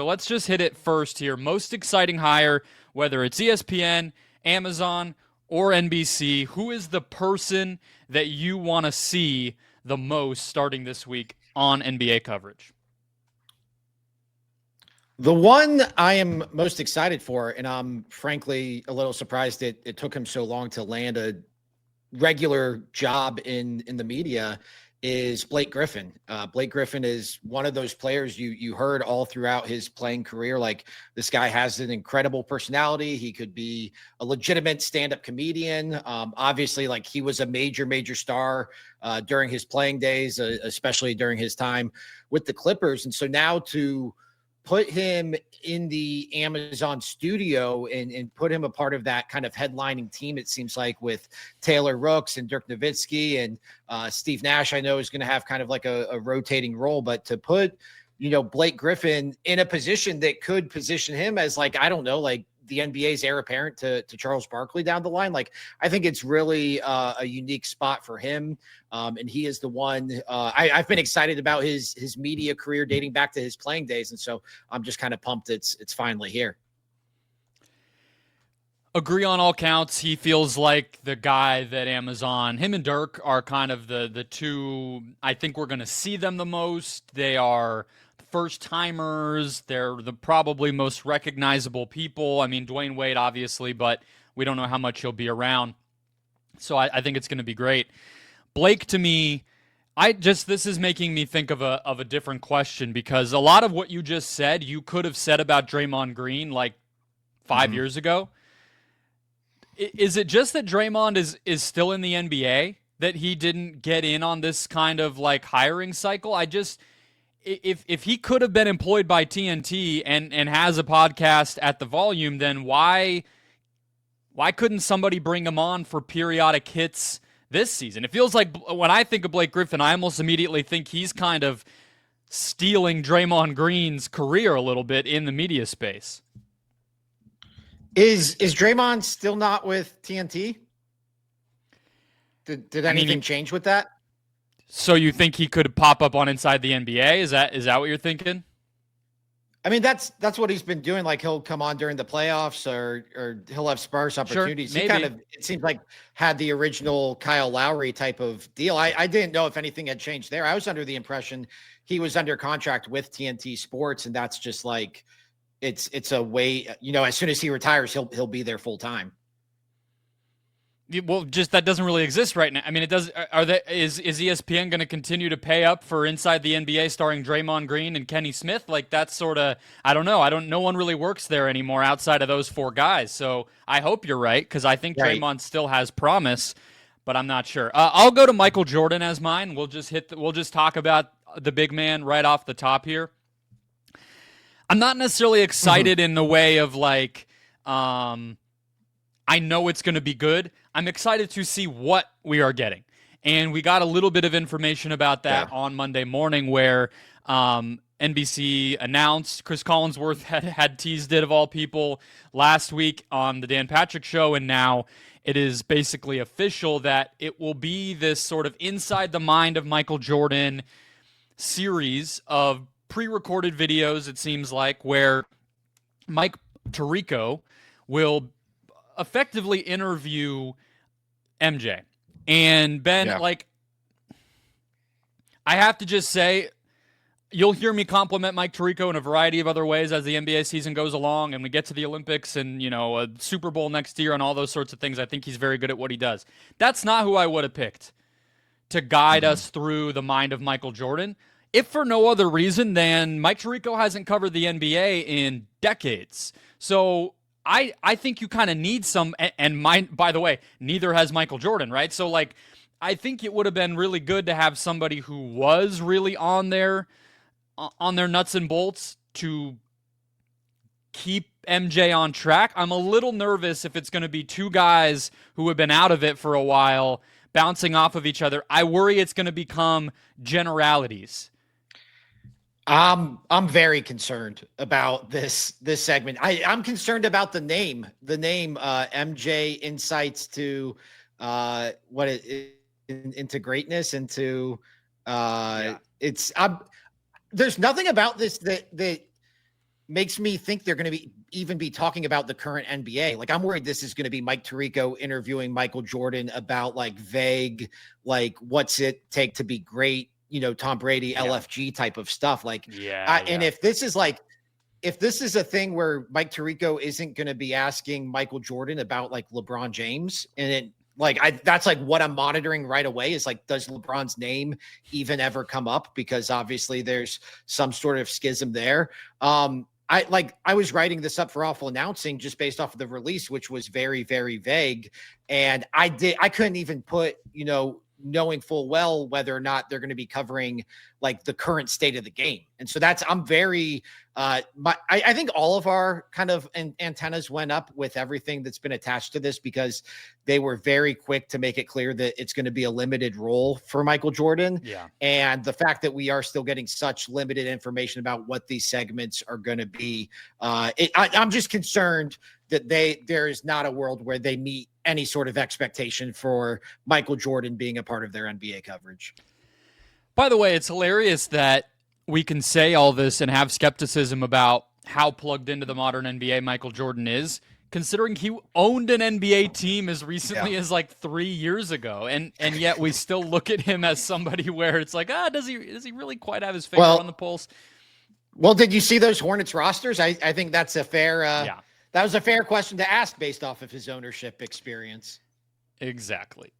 let's just hit it first here. Most exciting hire, whether it's ESPN, Amazon, or NBC, who is the person that you want to see the most starting this week on NBA coverage? The one I am most excited for, and I'm frankly a little surprised it took him so long to land a regular job in the media, is Blake Griffin. Blake Griffin is one of those players you heard all throughout his playing career. Like, this guy has an incredible personality. He could be a legitimate stand-up comedian. Obviously, like, he was a major star during his playing days, especially during his time with the Clippers. And so now to put him in the Amazon studio and put him a part of that kind of headlining team, it seems like, with Taylor Rooks and Dirk Nowitzki and Steve Nash, I know is going to have kind of like a rotating role, but to put, Blake Griffin in a position that could position him as, like, I don't know, like the NBA's heir apparent to Charles Barkley down the line. Like, I think it's really a unique spot for him. And he is the one I've been excited about his media career dating back to his playing days. And so I'm just kind of pumped it's finally here. Agree on all counts. He feels like the guy that Amazon, him and Dirk, are kind of the two. I think we're going to see them the most. They are first timers. They're the probably most recognizable people. I mean, Dwayne Wade, obviously, but we don't know how much he'll be around. So I think it's going to be great. Blake, to me, this is making me think of a different question, because a lot of what you just said, you could have said about Draymond Green like 5 years ago. Is it just that Draymond is still in the NBA, that he didn't get in on this kind of like hiring cycle? If he could have been employed by TNT and has a podcast at the Volume, then why couldn't somebody bring him on for periodic hits this season? It feels like when I think of Blake Griffin, I almost immediately think he's kind of stealing Draymond Green's career a little bit in the media space. Is Draymond still not with TNT? Did anything change with that? So you think he could pop up on Inside the NBA? Is that what you're thinking? I mean, that's what he's been doing. Like, he'll come on during the playoffs, or he'll have sparse opportunities. Sure, he kind of, it seems like, had the original Kyle Lowry type of deal. I didn't know if anything had changed there. I was under the impression he was under contract with TNT Sports, and that's just like, it's a way, as soon as he retires, he'll be there full time. Well, just that doesn't really exist right now. I mean, it does. Is ESPN going to continue to pay up for Inside the NBA starring Draymond Green and Kenny Smith? Like, that's sort of, I don't know. No one really works there anymore outside of those four guys. So I hope you're right, because I think Draymond still has promise, but I'm not sure. I'll go to Michael Jordan as mine. We'll just talk about the big man right off the top here. I'm not necessarily excited in the way of like, I know it's going to be good. I'm excited to see what we are getting. And we got a little bit of information about that on Monday morning, where NBC announced, Chris Collinsworth had teased it, of all people, last week on the Dan Patrick Show, and now it is basically official that it will be this sort of Inside the Mind of Michael Jordan series of pre-recorded videos, it seems like, where Mike Tirico will effectively interview MJ. And Ben, like, I have to just say, you'll hear me compliment Mike Tirico in a variety of other ways as the NBA season goes along and we get to the Olympics and, a Super Bowl next year and all those sorts of things. I think he's very good at what he does. That's not who I would have picked to guide us through the mind of Michael Jordan, if for no other reason than Mike Tirico hasn't covered the NBA in decades. So I think you kind of need some, and by the way, neither has Michael Jordan, right? So, like, I think it would have been really good to have somebody who was really on their nuts and bolts to keep MJ on track. I'm a little nervous if it's going to be two guys who have been out of it for a while bouncing off of each other. I worry it's going to become generalities. I'm very concerned about this segment. I'm concerned about the name MJ Insights to into greatness, there's nothing about this that makes me think they're going to even be talking about the current NBA. Like, I'm worried this is going to be Mike Tirico interviewing Michael Jordan about like vague, like what's it take to be great, Tom Brady, LFG type of stuff. Like, and if this is a thing where Mike Tirico isn't going to be asking Michael Jordan about like LeBron James, and that's like what I'm monitoring right away is like, does LeBron's name even ever come up? Because obviously there's some sort of schism there. I was writing this up for Awful Announcing just based off of the release, which was very, very vague. And I couldn't even put, knowing full well whether or not they're going to be covering like the current state of the game. And so I'm very, I think all of our kind of antennas went up with everything that's been attached to this, because they were very quick to make it clear that it's going to be a limited role for Michael Jordan. Yeah. And the fact that we are still getting such limited information about what these segments are going to be, I'm just concerned that there is not a world where they meet any sort of expectation for Michael Jordan being a part of their NBA coverage. By the way, it's hilarious that we can say all this and have skepticism about how plugged into the modern NBA Michael Jordan is, considering he owned an NBA team as recently as like 3 years ago. And yet we still look at him as somebody where it's like, does he really quite have his finger on the pulse? Well, did you see those Hornets rosters? I think that's a fair, that was a fair question to ask based off of his ownership experience. Exactly.